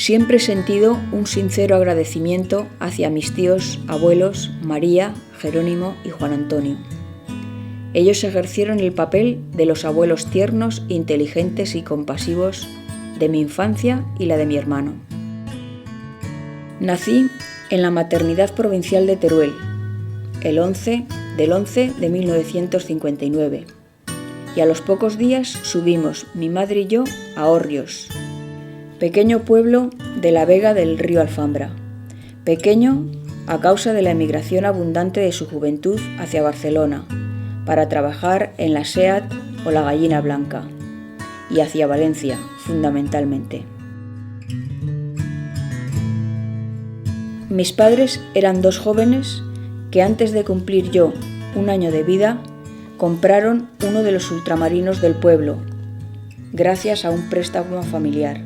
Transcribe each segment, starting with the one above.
Siempre he sentido un sincero agradecimiento hacia mis tíos abuelos María, Jerónimo y Juan Antonio. Ellos ejercieron el papel de los abuelos tiernos, inteligentes y compasivos de mi infancia y la de mi hermano. Nací en la maternidad provincial de Teruel, el 11 de 1959, y a los pocos días subimos, mi madre y yo, a Hórrios, pequeño pueblo de la vega del río Alfambra, pequeño a causa de la emigración abundante de su juventud hacia Barcelona, para trabajar en la SEAT o la Gallina Blanca, y hacia Valencia, fundamentalmente. Mis padres eran dos jóvenes que antes de cumplir yo un año de vida, compraron uno de los ultramarinos del pueblo, gracias a un préstamo familiar,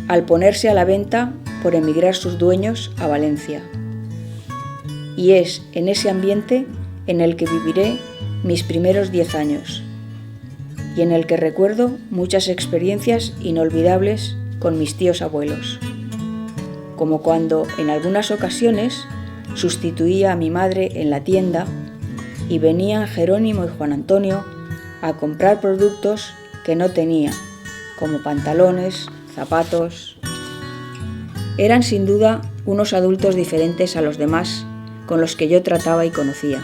al ponerse a la venta por emigrar sus dueños a Valencia. Y es en ese ambiente en el que viviré mis primeros 10 años, y en el que recuerdo muchas experiencias inolvidables con mis tíos abuelos, como cuando en algunas ocasiones sustituía a mi madre en la tienda y venían Jerónimo y Juan Antonio a comprar productos que no tenía, como pantalones, zapatos. Eran sin duda unos adultos diferentes a los demás con los que yo trataba y conocía.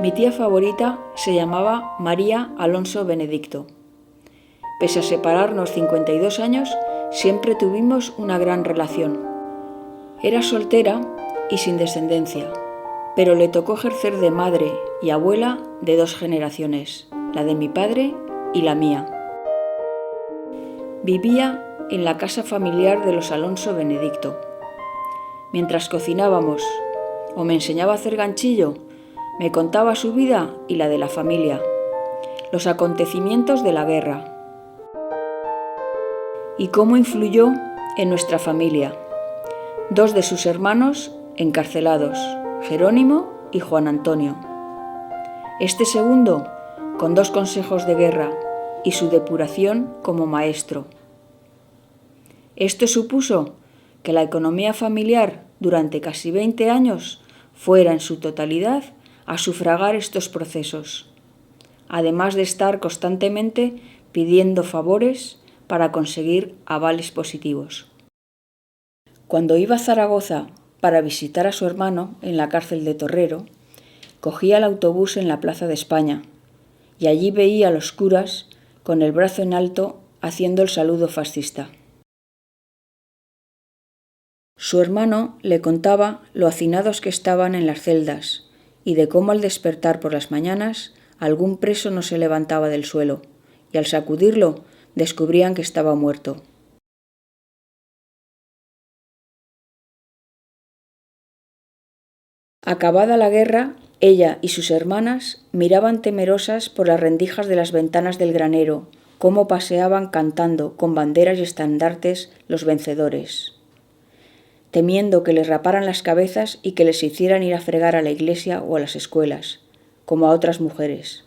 Mi tía favorita se llamaba María Alonso Benedicto. Pese a separarnos 52 años, siempre tuvimos una gran relación. Era soltera y sin descendencia, pero le tocó ejercer de madre y abuela de 2 generaciones, la de mi padre y la mía. Vivía en la casa familiar de los Alonso Benedicto. Mientras cocinábamos o me enseñaba a hacer ganchillo, me contaba su vida y la de la familia, los acontecimientos de la guerra y cómo influyó en nuestra familia. 2 de sus hermanos encarcelados, Jerónimo y Juan Antonio. Este segundo con 2 consejos de guerra y su depuración como maestro. Esto supuso que la economía familiar durante casi 20 años fuera en su totalidad a sufragar estos procesos, además de estar constantemente pidiendo favores para conseguir avales positivos. Cuando iba a Zaragoza para visitar a su hermano en la cárcel de Torrero, cogía el autobús en la Plaza de España y allí veía a los curas con el brazo en alto haciendo el saludo fascista. Su hermano le contaba lo hacinados que estaban en las celdas y de cómo al despertar por las mañanas algún preso no se levantaba del suelo y al sacudirlo descubrían que estaba muerto. Acabada la guerra, ella y sus hermanas miraban temerosas por las rendijas de las ventanas del granero cómo paseaban cantando con banderas y estandartes los vencedores, temiendo que les raparan las cabezas y que les hicieran ir a fregar a la iglesia o a las escuelas, como a otras mujeres.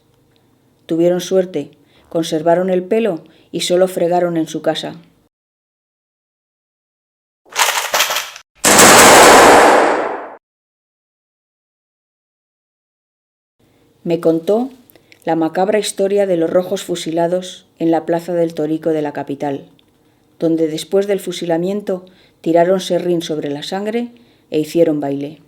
Tuvieron suerte, conservaron el pelo y solo fregaron en su casa. Me contó la macabra historia de los rojos fusilados en la plaza del Torico de la capital, donde después del fusilamiento tiraron serrín sobre la sangre e hicieron baile.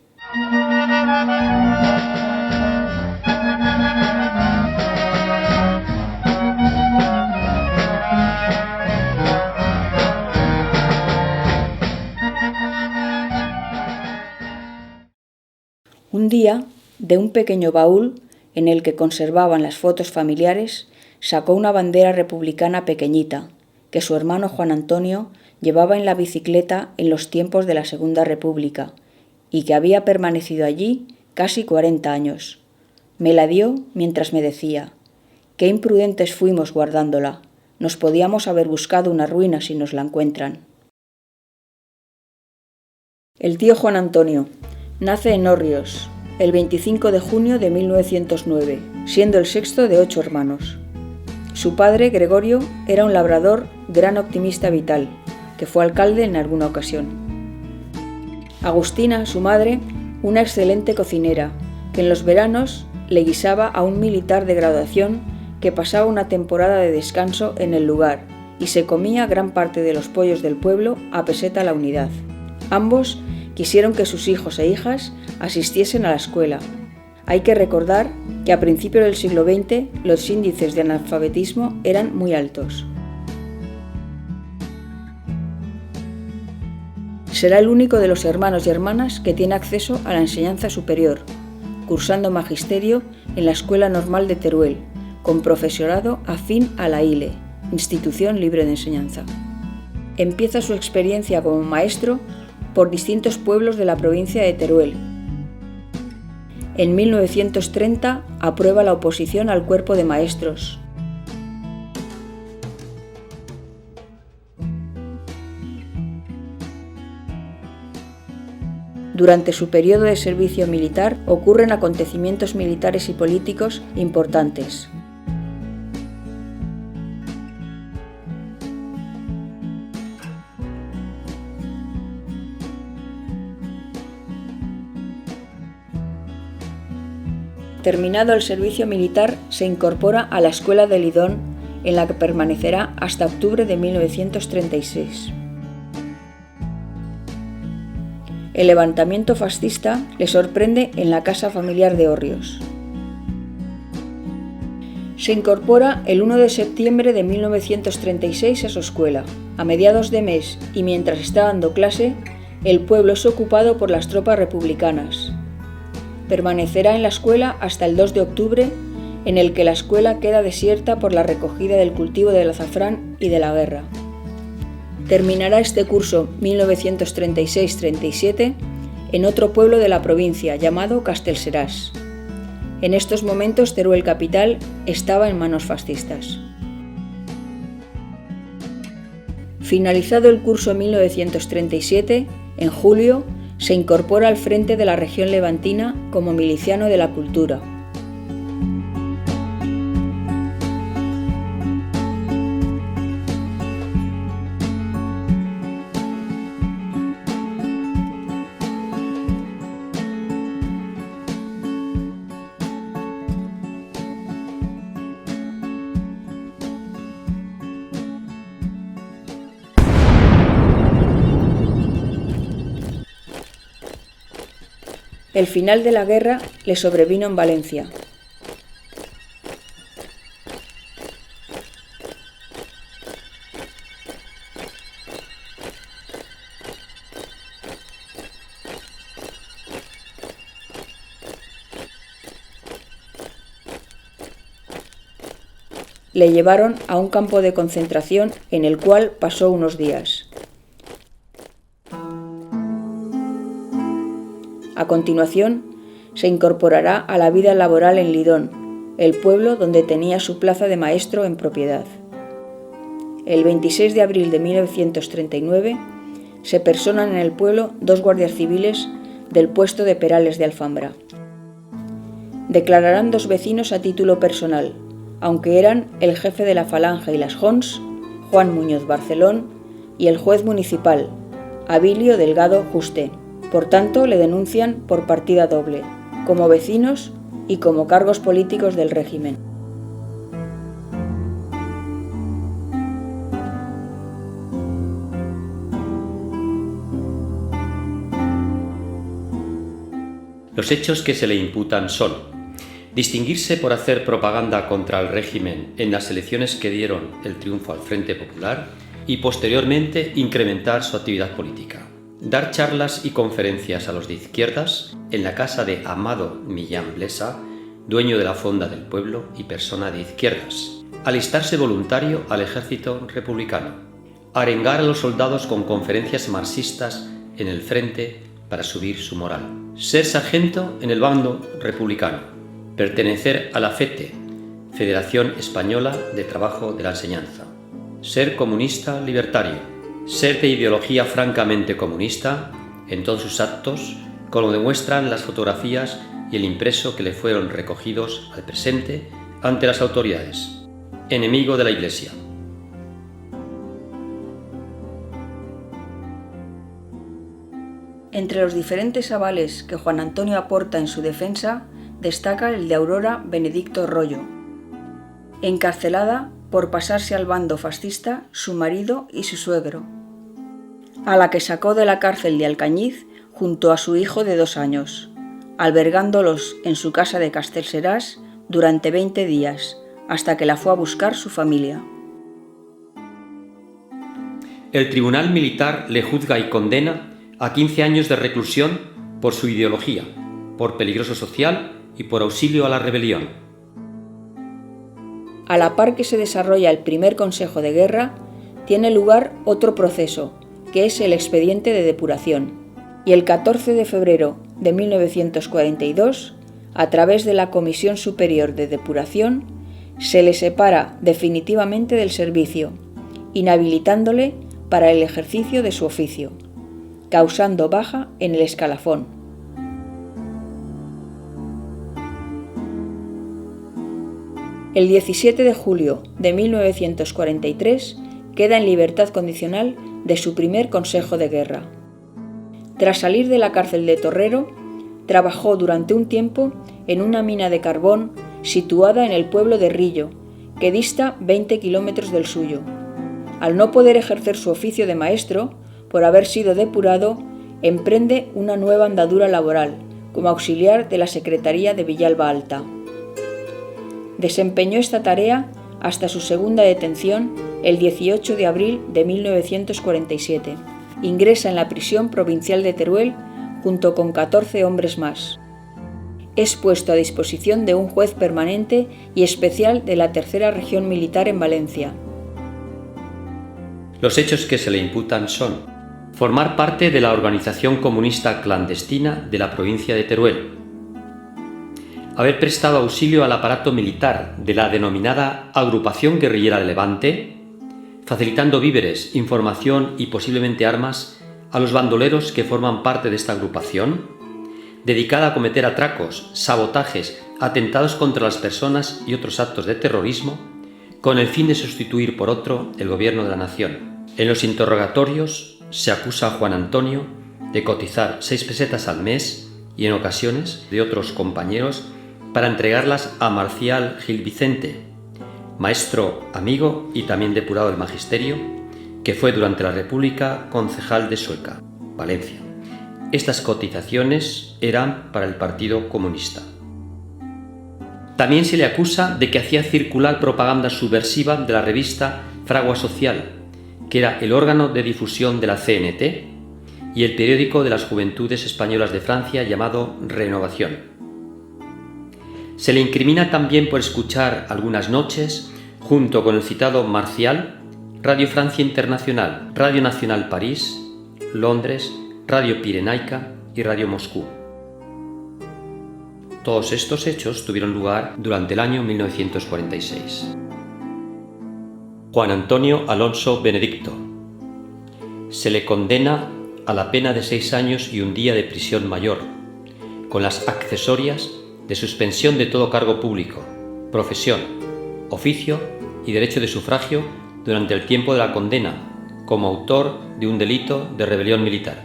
Un día, de un pequeño baúl en el que conservaban las fotos familiares, sacó una bandera republicana pequeñita, que su hermano Juan Antonio llevaba en la bicicleta en los tiempos de la Segunda República y que había permanecido allí casi 40 años. Me la dio mientras me decía: «Qué imprudentes fuimos guardándola. Nos podíamos haber buscado una ruina si nos la encuentran». El tío Juan Antonio nace en Hórreos el 25 de junio de 1909, siendo el sexto de 8 hermanos. Su padre, Gregorio, era un labrador gran optimista vital, que fue alcalde en alguna ocasión. Agustina, su madre, una excelente cocinera, que en los veranos le guisaba a un militar de graduación que pasaba una temporada de descanso en el lugar y se comía gran parte de los pollos del pueblo a peseta la unidad. Ambos quisieron que sus hijos e hijas asistiesen a la escuela. Hay que recordar que a principios del siglo XX los índices de analfabetismo eran muy altos. Será el único de los hermanos y hermanas que tiene acceso a la enseñanza superior, cursando magisterio en la Escuela Normal de Teruel, con profesorado afín a la ILE, Institución Libre de Enseñanza. Empieza su experiencia como maestro por distintos pueblos de la provincia de Teruel. En 1930 aprueba la oposición al cuerpo de maestros. Durante su periodo de servicio militar ocurren acontecimientos militares y políticos importantes. Terminado el servicio militar, se incorpora a la Escuela de Lidón, en la que permanecerá hasta octubre de 1936. El levantamiento fascista le sorprende en la casa familiar de Hórreos. Se incorpora el 1 de septiembre de 1936 a su escuela. A mediados de mes y mientras está dando clase, el pueblo es ocupado por las tropas republicanas. Permanecerá en la escuela hasta el 2 de octubre, en el que la escuela queda desierta por la recogida del cultivo del azafrán y de la guerra. Terminará este curso 1936-37 en otro pueblo de la provincia llamado Castellseràs. En estos momentos Teruel capital estaba en manos fascistas. Finalizado el curso 1937, en julio se incorpora al frente de la región levantina como miliciano de la cultura. El final de la guerra le sobrevino en Valencia. Le llevaron a un campo de concentración en el cual pasó unos días. A continuación, se incorporará a la vida laboral en Lidón, el pueblo donde tenía su plaza de maestro en propiedad. El 26 de abril de 1939 se personan en el pueblo 2 guardias civiles del puesto de Perales de Alfambra. Declararán 2 vecinos a título personal, aunque eran el jefe de la Falange y las Jons, Juan Muñoz Barcelón, y el juez municipal, Abilio Delgado Juste. Por tanto, le denuncian por partida doble, como vecinos y como cargos políticos del régimen. Los hechos que se le imputan son: distinguirse por hacer propaganda contra el régimen en las elecciones que dieron el triunfo al Frente Popular y posteriormente incrementar su actividad política. Dar charlas y conferencias a los de izquierdas en la casa de Amado Millán Blesa, dueño de la fonda del pueblo y persona de izquierdas. Alistarse voluntario al ejército republicano. Arengar a los soldados con conferencias marxistas en el frente para subir su moral. Ser sargento en el bando republicano. Pertenecer a la FETE, Federación Española de Trabajo de la Enseñanza. Ser comunista libertario. Ser de ideología francamente comunista en todos sus actos, como demuestran las fotografías y el impreso que le fueron recogidos al presente ante las autoridades. Enemigo de la Iglesia. Entre los diferentes avales que Juan Antonio aporta en su defensa, destaca el de Aurora Benedicto Rollo, encarcelada por pasarse al bando fascista su marido y su suegro, a la que sacó de la cárcel de Alcañiz junto a su hijo de 2 años, albergándolos en su casa de Castellserás durante 20 días, hasta que la fue a buscar su familia. El tribunal militar le juzga y condena a 15 años de reclusión por su ideología, por peligroso social y por auxilio a la rebelión. A la par que se desarrolla el primer Consejo de Guerra, tiene lugar otro proceso, que es el expediente de depuración, y el 14 de febrero de 1942, a través de la Comisión Superior de Depuración, se le separa definitivamente del servicio, inhabilitándole para el ejercicio de su oficio, causando baja en el escalafón. El 17 de julio de 1943 queda en libertad condicional de su primer Consejo de Guerra. Tras salir de la cárcel de Torrero, trabajó durante un tiempo en una mina de carbón situada en el pueblo de Rillo, que dista 20 kilómetros del suyo. Al no poder ejercer su oficio de maestro, por haber sido depurado, emprende una nueva andadura laboral, como auxiliar de la Secretaría de Villalba Alta. Desempeñó esta tarea hasta su segunda detención el 18 de abril de 1947. Ingresa en la prisión provincial de Teruel junto con 14 hombres más. Es puesto a disposición de un juez permanente y especial de la Tercera Región Militar en Valencia. Los hechos que se le imputan son formar parte de la organización comunista clandestina de la provincia de Teruel, haber prestado auxilio al aparato militar de la denominada Agrupación Guerrillera de Levante, facilitando víveres, información y posiblemente armas a los bandoleros que forman parte de esta agrupación, dedicada a cometer atracos, sabotajes, atentados contra las personas y otros actos de terrorismo, con el fin de sustituir por otro el gobierno de la nación. En los interrogatorios se acusa a Juan Antonio de cotizar 6 pesetas al mes y en ocasiones de otros compañeros para entregarlas a Marcial Gil Vicente, maestro, amigo y también depurado del magisterio, que fue durante la República concejal de Sueca, Valencia. Estas cotizaciones eran para el Partido Comunista. También se le acusa de que hacía circular propaganda subversiva de la revista Fragua Social, que era el órgano de difusión de la CNT, y el periódico de las Juventudes Españolas de Francia llamado Renovación. Se le incrimina también por escuchar algunas noches, junto con el citado Marcial, Radio Francia Internacional, Radio Nacional París, Londres, Radio Pirenaica y Radio Moscú. Todos estos hechos tuvieron lugar durante el año 1946. Juan Antonio Alonso Benedicto. Se le condena a la pena de 6 años y 1 día de prisión mayor, con las accesorias de suspensión de todo cargo público, profesión, oficio y derecho de sufragio durante el tiempo de la condena, como autor de un delito de rebelión militar.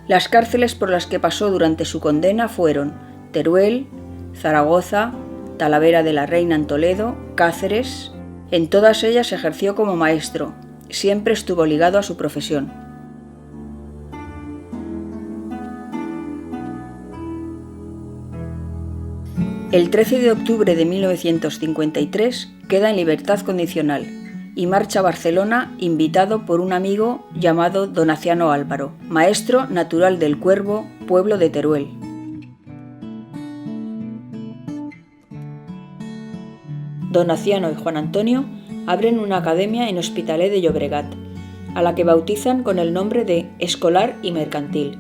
Las cárceles por las que pasó durante su condena fueron Teruel, Zaragoza, Talavera de la Reina en Toledo, Cáceres. En todas ellas ejerció como maestro, siempre estuvo ligado a su profesión. El 13 de octubre de 1953 queda en libertad condicional y marcha a Barcelona invitado por un amigo llamado Donaciano Álvaro, maestro natural del Cuervo, pueblo de Teruel. Donaciano y Juan Antonio abren una academia en Hospitalet de Llobregat, a la que bautizan con el nombre de Escolar y Mercantil.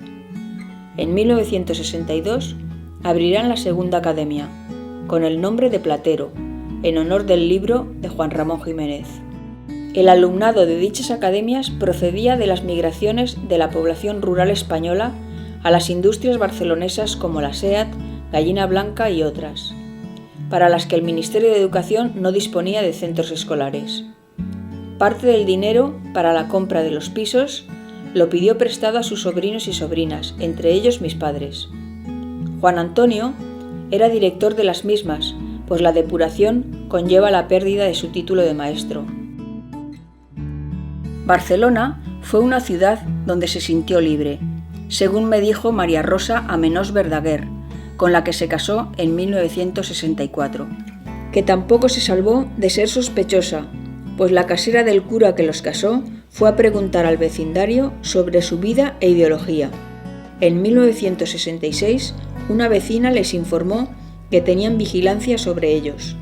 En 1962 abrirán la segunda academia, con el nombre de Platero, en honor del libro de Juan Ramón Jiménez. El alumnado de dichas academias procedía de las migraciones de la población rural española a las industrias barcelonesas como la SEAT, Gallina Blanca y otras, para las que el Ministerio de Educación no disponía de centros escolares. Parte del dinero para la compra de los pisos lo pidió prestado a sus sobrinos y sobrinas, entre ellos mis padres. Juan Antonio era director de las mismas, pues la depuración conlleva la pérdida de su título de maestro. Barcelona fue una ciudad donde se sintió libre, según me dijo María Rosa Amenós Verdaguer, con la que se casó en 1964, que tampoco se salvó de ser sospechosa, pues la casera del cura que los casó fue a preguntar al vecindario sobre su vida e ideología. En 1966, una vecina les informó que tenían vigilancia sobre ellos.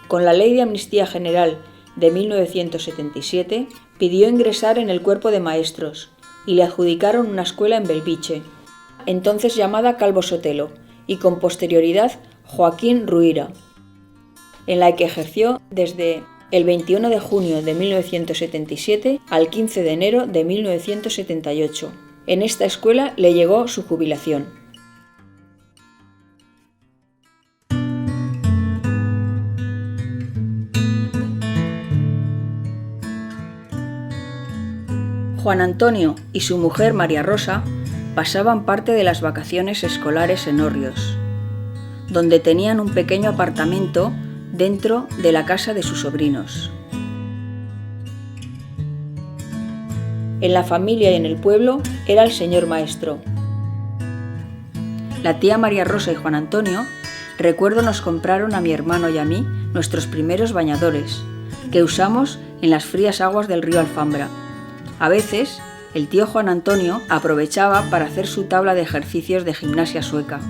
Con la Ley de Amnistía General de 1977, pidió ingresar en el cuerpo de maestros y le adjudicaron una escuela en Belviche, entonces llamada Calvo Sotelo, y con posterioridad Joaquín Ruyra, en la que ejerció desde el 21 de junio de 1977 al 15 de enero de 1978. En esta escuela le llegó su jubilación. Juan Antonio y su mujer María Rosa pasaban parte de las vacaciones escolares en Hórreos, donde tenían un pequeño apartamento dentro de la casa de sus sobrinos. En la familia y en el pueblo era el señor maestro. La tía María Rosa y Juan Antonio, recuerdo, nos compraron a mi hermano y a mí nuestros primeros bañadores, que usamos en las frías aguas del río Alfambra. A veces, el tío Juan Antonio aprovechaba para hacer su tabla de ejercicios de gimnasia sueca.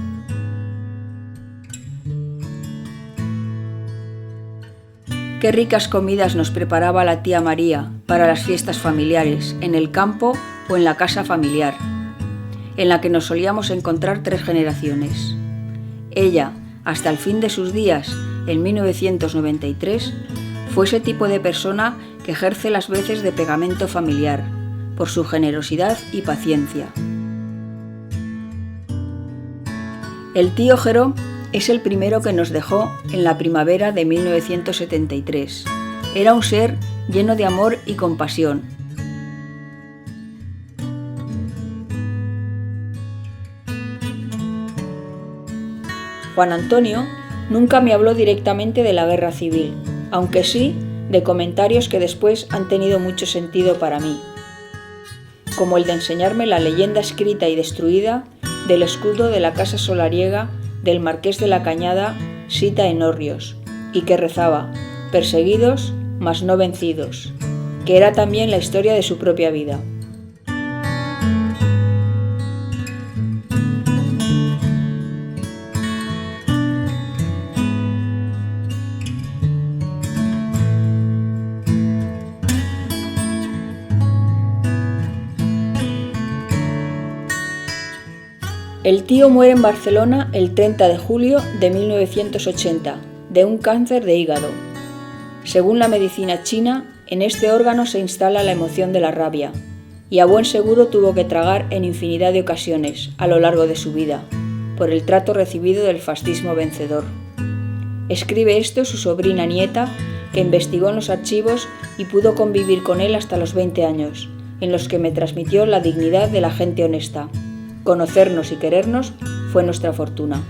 Qué ricas comidas nos preparaba la tía María para las fiestas familiares, en el campo o en la casa familiar, en la que nos solíamos encontrar 3 generaciones. Ella, hasta el fin de sus días, en 1993, fue ese tipo de persona que ejerce las veces de pegamento familiar, por su generosidad y paciencia. El tío Jero es el primero que nos dejó en la primavera de 1973. Era un ser lleno de amor y compasión. Juan Antonio nunca me habló directamente de la guerra civil, aunque sí de comentarios que después han tenido mucho sentido para mí, como el de enseñarme la leyenda escrita y destruida del escudo de la casa solariega del Marqués de la Cañada, sita en Hórreos, y que rezaba: perseguidos, mas no vencidos, que era también la historia de su propia vida. El tío muere en Barcelona el 30 de julio de 1980, de un cáncer de hígado. Según la medicina china, en este órgano se instala la emoción de la rabia, y a buen seguro tuvo que tragar en infinidad de ocasiones a lo largo de su vida, por el trato recibido del fascismo vencedor. Escribe esto su sobrina nieta, que investigó en los archivos y pudo convivir con él hasta los 20 años, en los que me transmitió la dignidad de la gente honesta. Conocernos y querernos fue nuestra fortuna.